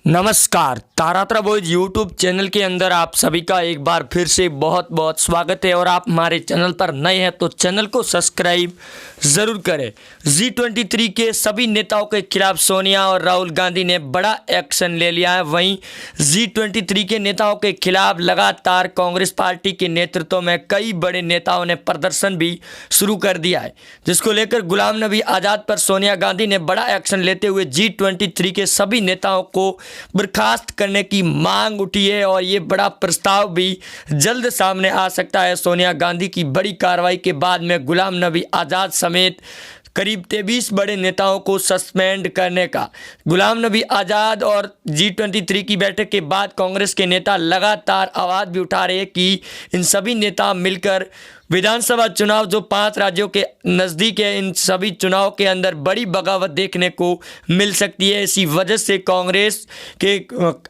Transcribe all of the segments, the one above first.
नमस्कार, तारात्रा boys YouTube channel के अंदर आप सभी का एक बार फिर से बहुत बहुत स्वागत है। और आप हमारे चैनल पर नए हैं तो चैनल को सब्सक्राइब ज़रूर करें। G23 के सभी नेताओं के खिलाफ सोनिया और राहुल गांधी ने बड़ा एक्शन ले लिया है। वहीं G23 के नेताओं के खिलाफ लगातार कांग्रेस पार्टी के नेतृत्व में कई बड़े नेताओं ने प्रदर्शन भी शुरू कर दिया है, जिसको लेकर गुलाम नबी आज़ाद पर सोनिया गांधी ने बड़ा एक्शन लेते हुए G23 के सभी नेताओं को बर्खास्त करने की मांग उठी है। और ये बड़ा प्रस्ताव भी जल्द सामने आ सकता है। सोनिया गांधी की बड़ी कार्रवाई के बाद में गुलाम नबी आज़ाद समेत करीब 23 बड़े नेताओं को सस्पेंड करने का। गुलाम नबी आज़ाद और G23 की बैठक के बाद कांग्रेस के नेता लगातार आवाज़ भी उठा रहे हैं कि इन सभी नेता मिलकर विधानसभा चुनाव जो 5 राज्यों के नज़दीक है, इन सभी चुनाव के अंदर बड़ी बगावत देखने को मिल सकती है। इसी वजह से कांग्रेस के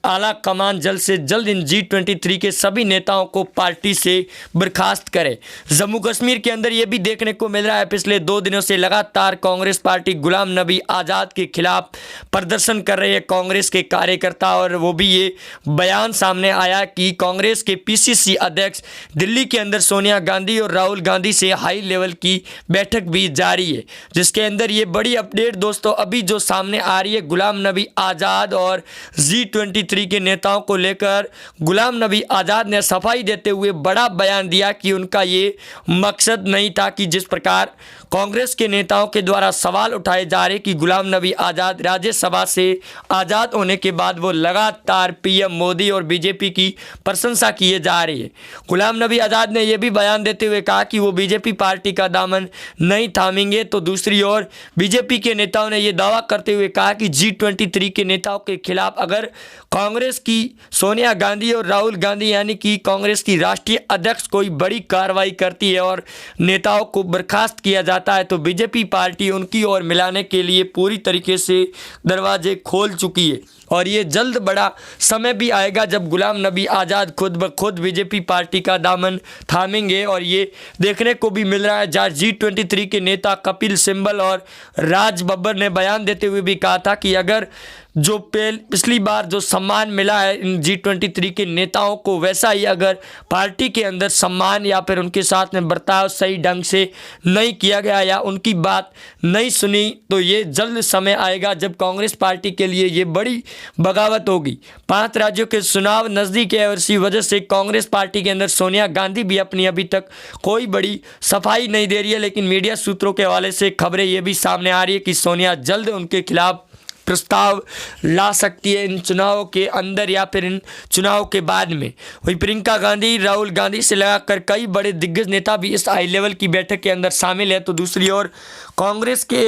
आला कमान जल्द से जल्द इन G23 के सभी नेताओं को पार्टी से बर्खास्त करे। जम्मू कश्मीर के अंदर ये भी देखने को मिल रहा है, पिछले 2 दिनों से लगातार कांग्रेस पार्टी गुलाम नबी आज़ाद के खिलाफ प्रदर्शन कर रही है कांग्रेस के कार्यकर्ता। और वो भी ये बयान सामने आया कि कांग्रेस के PCC अध्यक्ष दिल्ली के अंदर सोनिया गांधी और राहुल गांधी से हाई लेवल की बैठक भी जारी है, जिसके अंदर ये बड़ी अपडेट दोस्तों अभी जो सामने आ रही है गुलाम नबी आज़ाद और G23 के नेताओं को लेकर। गुलाम नबी आज़ाद ने सफाई देते हुए बड़ा बयान दिया कि उनका ये मकसद नहीं था कि जिस प्रकार कांग्रेस के नेताओं के द्वारा सवाल उठाए जा रहे कि गुलाम नबी आज़ाद राज्यसभा से आज़ाद होने के बाद वो लगातार PM मोदी और BJP की प्रशंसा किए जा रही है। गुलाम नबी आज़ाद ने यह भी बयान देते हुए कहा कि वो BJP पार्टी का दामन नहीं थामेंगे। तो दूसरी ओर BJP के नेताओं ने यह दावा करते हुए कहा कि G23 के नेताओं के खिलाफ अगर कांग्रेस की सोनिया गांधी और राहुल गांधी यानी कि कांग्रेस की राष्ट्रीय अध्यक्ष कोई बड़ी कार्रवाई करती है और नेताओं को बर्खास्त किया जाता है तो BJP पार्टी उनकी ओर मिलाने के लिए पूरी तरीके से दरवाजे खोल चुकी है। और ये जल्द बड़ा समय भी आएगा जब गुलाम नबी आज़ाद खुद ब खुद BJP पार्टी का दामन थामेंगे। और ये देखने को भी मिल रहा है जहाँ G23 के नेता कपिल सिब्बल और राज बब्बर ने बयान देते हुए भी कहा था कि अगर जो पिछली बार जो सम्मान मिला है इन G23 के नेताओं को, वैसा ही अगर पार्टी के अंदर सम्मान या फिर उनके साथ में बर्ताव सही ढंग से नहीं किया गया या उनकी बात नहीं सुनी तो ये जल्द समय आएगा जब कांग्रेस पार्टी के लिए ये बड़ी बगावत होगी। 5 राज्यों के चुनाव नज़दीक है और इसी वजह से कांग्रेस पार्टी के अंदर सोनिया गांधी भी अपनी अभी तक कोई बड़ी सफाई नहीं दे रही है। लेकिन मीडिया सूत्रों के हवाले से खबरें ये भी सामने आ रही है कि सोनिया जल्द उनके खिलाफ प्रस्ताव ला सकती है इन चुनावों के अंदर या फिर इन चुनाव के बाद में। वही प्रियंका गांधी राहुल गांधी से लगाकर कई बड़े दिग्गज नेता भी इस हाई लेवल की बैठक के अंदर शामिल है। तो दूसरी ओर कांग्रेस के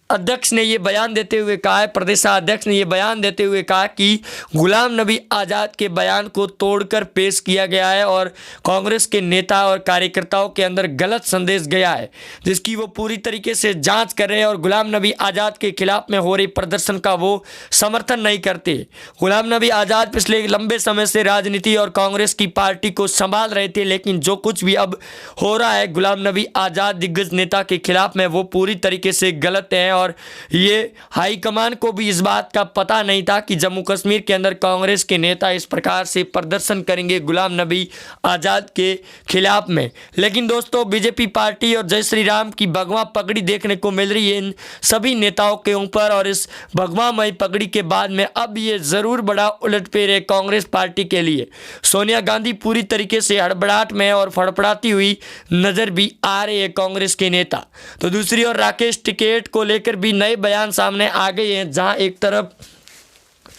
अध्यक्ष ने ये बयान देते हुए कहा है, प्रदेशाध्यक्ष ने ये बयान देते हुए कहा कि गुलाम नबी आज़ाद के बयान को तोड़कर पेश किया गया है और कांग्रेस के नेता और कार्यकर्ताओं के अंदर गलत संदेश गया है, जिसकी वो पूरी तरीके से जांच कर रहे हैं। और गुलाम नबी आज़ाद के खिलाफ में हो रही प्रदर्शन का वो समर्थन नहीं करते। गुलाम नबी आज़ाद पिछले लंबे समय से राजनीति और कांग्रेस की पार्टी को संभाल रहे थे, लेकिन जो कुछ भी अब हो रहा है गुलाम नबी आज़ाद दिग्गज नेता के खिलाफ में वो पूरी तरीके से गलत है। और ये हाईकमान को भी इस बात का पता नहीं था कि जम्मू कश्मीर के अंदर कांग्रेस के नेता इस प्रकार से प्रदर्शन करेंगे गुलाम नबी आज़ाद के खिलाफ में। लेकिन दोस्तों BJP पार्टी और जय श्री राम की भगवा पगड़ी देखने को मिल रही है इन सभी नेताओं के ऊपर। और इस भगवामय पगड़ी के बाद में अब ये ज़रूर बड़ा उलटफेर है कांग्रेस पार्टी के लिए। सोनिया गांधी पूरी तरीके से हड़बड़ाहट में और फड़फड़ाती हुई नज़र भी आ रही है कांग्रेस के नेता। तो दूसरी ओर राकेश टिकैत को लेकर भी नए बयान सामने आ गए हैं, जहां एक तरफ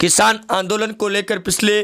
किसान आंदोलन को लेकर पिछले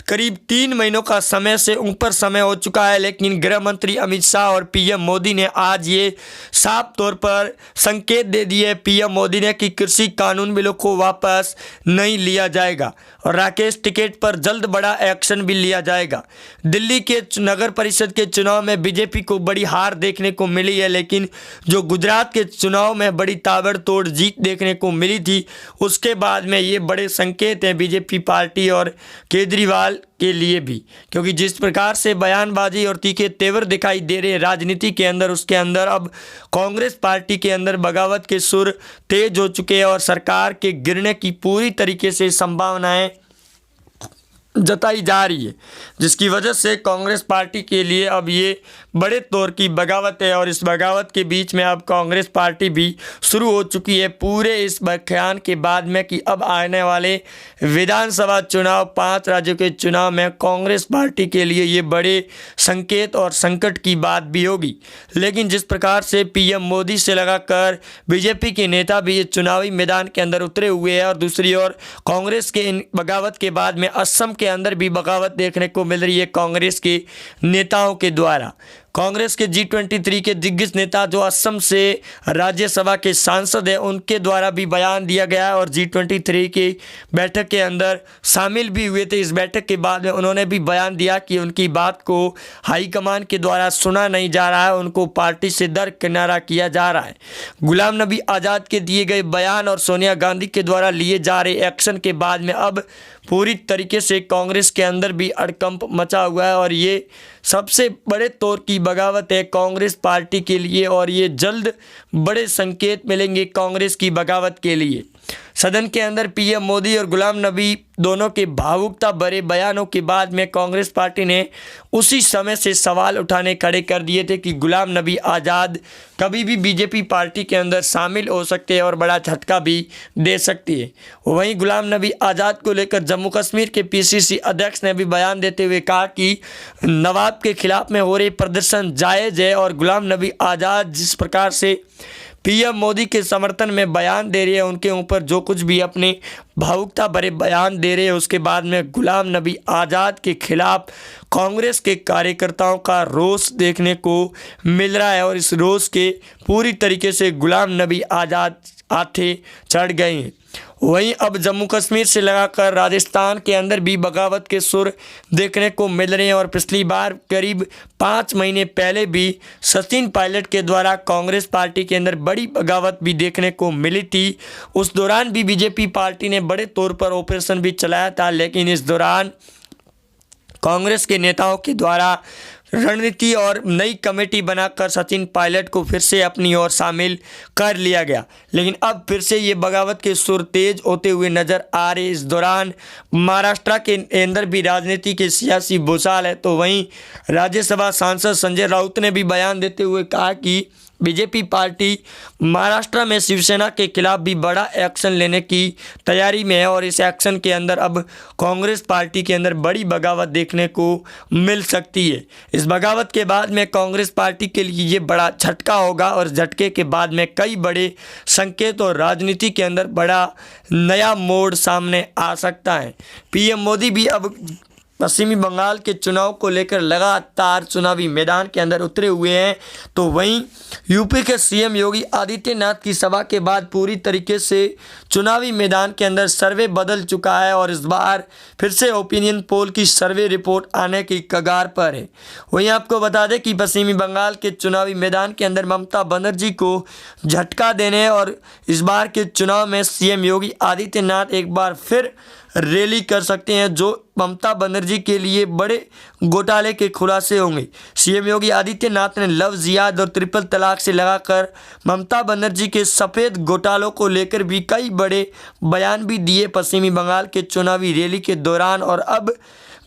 करीब 3 महीनों का समय से ऊपर समय हो चुका है, लेकिन गृह मंत्री अमित शाह और PM मोदी ने आज ये साफ तौर पर संकेत दे दिए PM मोदी ने कि कृषि कानून बिलों को वापस नहीं लिया जाएगा और राकेश टिकैत पर जल्द बड़ा एक्शन भी लिया जाएगा। दिल्ली के नगर परिषद के चुनाव में BJP को बड़ी हार देखने को मिली है, लेकिन जो गुजरात के चुनाव में बड़ी ताबड़तोड़ जीत देखने को मिली थी उसके बाद में ये बड़े संकेत संकेत हैं बीजेपी पार्टी और केजरीवाल के लिए भी, क्योंकि जिस प्रकार से बयानबाजी और तीखे तेवर दिखाई दे रहे हैं राजनीति के अंदर, उसके अंदर अब कांग्रेस पार्टी के अंदर बगावत के सुर तेज हो चुके हैं और सरकार के गिरने की पूरी तरीके से संभावनाएं जताई जा रही है, जिसकी वजह से कांग्रेस पार्टी के लिए अब ये बड़े तौर की बगावत है। और इस बगावत के बीच में अब कांग्रेस पार्टी भी शुरू हो चुकी है पूरे इस बयान के बाद में कि अब आने वाले विधानसभा चुनाव, 5 राज्यों के चुनाव में कांग्रेस पार्टी के लिए ये बड़े संकेत और संकट की बात भी होगी। लेकिन जिस प्रकार से पीएम मोदी से लगाकर बीजेपी के नेता भी इस चुनावी मैदान के अंदर उतरे हुए हैं और दूसरी ओर कांग्रेस के इन बगावत के बाद में असम के अंदर भी बगावत देखने को मिल रही है कांग्रेस के नेताओं के द्वारा। कांग्रेस के G23 के दिग्गज नेता जो असम से राज्यसभा के सांसद हैं, उनके द्वारा भी बयान दिया गया है और G23 की बैठक के अंदर शामिल भी हुए थे। इस बैठक के बाद में उन्होंने भी बयान दिया कि उनकी बात को हाईकमान के द्वारा सुना नहीं जा रहा है, उनको पार्टी से दरकिनारा किया जा रहा है। गुलाम नबी आज़ाद के दिए गए बयान और सोनिया गांधी के द्वारा लिए जा रहे एक्शन के बाद में अब पूरी तरीके से कांग्रेस के अंदर भी हड़कंप मचा हुआ है और ये सबसे बड़े तौर की बगावत है कांग्रेस पार्टी के लिए और ये जल्द बड़े संकेत मिलेंगे कांग्रेस की बगावत के लिए। सदन के अंदर पीएम मोदी और गुलाम नबी दोनों के भावुकता भरे बयानों के बाद में कांग्रेस पार्टी ने उसी समय से सवाल उठाने खड़े कर दिए थे कि गुलाम नबी आज़ाद कभी भी बीजेपी पार्टी के अंदर शामिल हो सकते हैं और बड़ा झटका भी दे सकती है। वहीं गुलाम नबी आज़ाद को लेकर जम्मू कश्मीर के पीसीसी अध्यक्ष ने भी बयान देते हुए कहा कि नवाब के खिलाफ में हो रहे प्रदर्शन जायज़ है और गुलाम नबी आज़ाद जिस प्रकार से पीएम मोदी के समर्थन में बयान दे रहे हैं, उनके ऊपर जो कुछ भी अपने भावुकता भरे बयान दे रहे हैं, उसके बाद में गुलाम नबी आज़ाद के खिलाफ कांग्रेस के कार्यकर्ताओं का रोष देखने को मिल रहा है और इस रोष के पूरी तरीके से गुलाम नबी आज़ाद आते चढ़ गए हैं। वहीं अब जम्मू कश्मीर से लगाकर राजस्थान के अंदर भी बगावत के सुर देखने को मिल रहे हैं और पिछली बार करीब 5 महीने पहले भी सचिन पायलट के द्वारा कांग्रेस पार्टी के अंदर बड़ी बगावत भी देखने को मिली थी। उस दौरान भी बीजेपी पार्टी ने बड़े तौर पर ऑपरेशन भी चलाया था, लेकिन इस दौरान कांग्रेस के नेताओं के द्वारा रणनीति और नई कमेटी बनाकर सचिन पायलट को फिर से अपनी ओर शामिल कर लिया गया। लेकिन अब फिर से ये बगावत के सुर तेज होते हुए नजर आ रहे। इस दौरान महाराष्ट्र के अंदर भी राजनीति के सियासी भूचाल है, तो वहीं राज्यसभा सांसद संजय राउत ने भी बयान देते हुए कहा कि बीजेपी पार्टी महाराष्ट्र में शिवसेना के खिलाफ भी बड़ा एक्शन लेने की तैयारी में है और इस एक्शन के अंदर अब कांग्रेस पार्टी के अंदर बड़ी बगावत देखने को मिल सकती है। इस बगावत के बाद में कांग्रेस पार्टी के लिए ये बड़ा झटका होगा और झटके के बाद में कई बड़े संकेत और राजनीति के अंदर बड़ा नया मोड़ सामने आ सकता है। पीएम मोदी भी अब पश्चिमी बंगाल के चुनाव को लेकर लगातार चुनावी मैदान के अंदर उतरे हुए हैं, तो वहीं यूपी के सीएम योगी आदित्यनाथ की सभा के बाद पूरी तरीके से चुनावी मैदान के अंदर सर्वे बदल चुका है और इस बार फिर से ओपिनियन पोल की सर्वे रिपोर्ट आने की कगार पर है। वहीं आपको बता दें कि पश्चिमी बंगाल के चुनावी मैदान के अंदर ममता बनर्जी को झटका देने और इस बार के चुनाव में सीएम योगी आदित्यनाथ एक बार फिर रैली कर सकते हैं, जो ममता बनर्जी के लिए बड़े घोटाले के खुलासे होंगे। सीएम योगी आदित्यनाथ ने लव जिहाद और ट्रिपल तलाक से लगाकर ममता बनर्जी के सफ़ेद घोटालों को लेकर भी कई बड़े बयान भी दिए पश्चिमी बंगाल के चुनावी रैली के दौरान और अब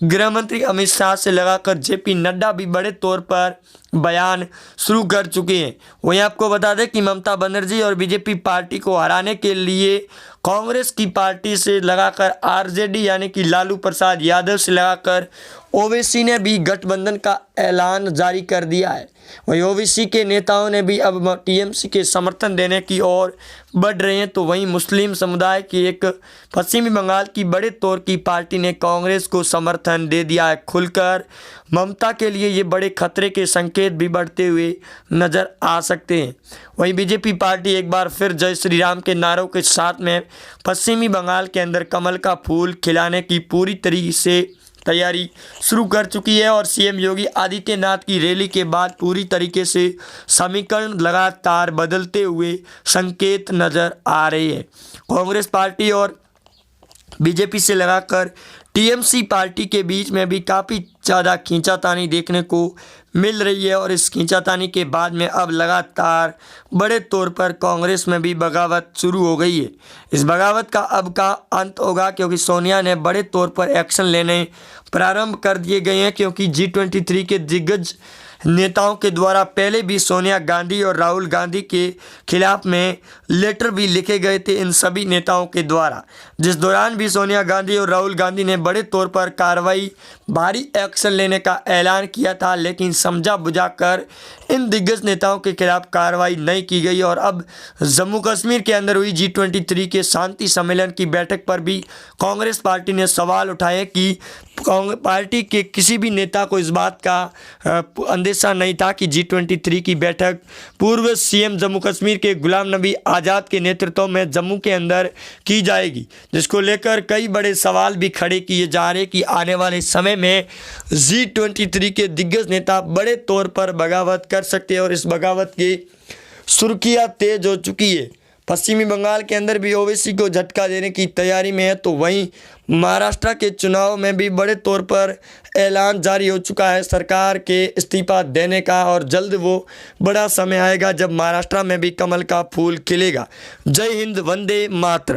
गृह मंत्री अमित शाह से लगाकर जेपी नड्डा भी बड़े तौर पर बयान शुरू कर चुके हैं। वहीं आपको बता दें कि ममता बनर्जी और बीजेपी पार्टी को हराने के लिए कांग्रेस की पार्टी से लगाकर आरजेडी यानी कि लालू प्रसाद यादव से लगाकर ओवैसी ने भी गठबंधन का ऐलान जारी कर दिया है। वहीं ओवैसी के नेताओं ने भी अब टीएमसी के समर्थन देने की ओर बढ़ रहे हैं, तो वहीं मुस्लिम समुदाय की एक पश्चिमी बंगाल की बड़े तौर की पार्टी ने कांग्रेस को समर्थन दे दिया है खुलकर। ममता के लिए ये बड़े खतरे के संकेत भी बढ़ते हुए नज़र आ सकते हैं। वहीं बीजेपी पार्टी एक बार फिर जय श्री राम के नारों के साथ में पश्चिमी बंगाल के अंदर कमल का फूल खिलाने की पूरी तरीके से तैयारी शुरू कर चुकी है और सीएम योगी आदित्यनाथ की रैली के बाद पूरी तरीके से समीकरण लगातार बदलते हुए संकेत नज़र आ रहे हैं। कांग्रेस पार्टी और बीजेपी से लगाकर टीएमसी पार्टी के बीच में भी काफ़ी ज़्यादा खींचातानी देखने को मिल रही है और इस खींचातानी के बाद में अब लगातार बड़े तौर पर कांग्रेस में भी बगावत शुरू हो गई है। इस बगावत का अब का अंत होगा क्योंकि सोनिया ने बड़े तौर पर एक्शन लेने प्रारंभ कर दिए गए हैं, क्योंकि G23 के दिग्गज नेताओं के द्वारा पहले भी सोनिया गांधी और राहुल गांधी के खिलाफ में लेटर भी लिखे गए थे इन सभी नेताओं के द्वारा, जिस दौरान भी सोनिया गांधी और राहुल गांधी ने बड़े तौर पर कार्रवाई भारी एक्शन लेने का ऐलान किया था, लेकिन समझा बुझाकर इन दिग्गज नेताओं के खिलाफ कार्रवाई नहीं की गई। और अब जम्मू कश्मीर के अंदर हुई G23 के शांति सम्मेलन की बैठक पर भी कांग्रेस पार्टी ने सवाल उठाए कि पार्टी के किसी भी नेता को इस बात का अंदेशा नहीं था कि G23 की बैठक पूर्व सीएम जम्मू कश्मीर के गुलाम नबी आज़ाद के नेतृत्व में जम्मू के अंदर की जाएगी, जिसको लेकर कई बड़े सवाल भी खड़े किए जा रहे कि आने वाले समय में G23 के दिग्गज नेता बड़े तौर पर बगावत कर सकते हैं और इस बगावत की सुर्खियाँ तेज हो चुकी है। पश्चिमी बंगाल के अंदर भी ओवैसी को झटका देने की तैयारी में है, तो वहीं महाराष्ट्र के चुनाव में भी बड़े तौर पर ऐलान जारी हो चुका है सरकार के इस्तीफा देने का और जल्द वो बड़ा समय आएगा जब महाराष्ट्र में भी कमल का फूल खिलेगा। जय हिंद, वंदे मातरम।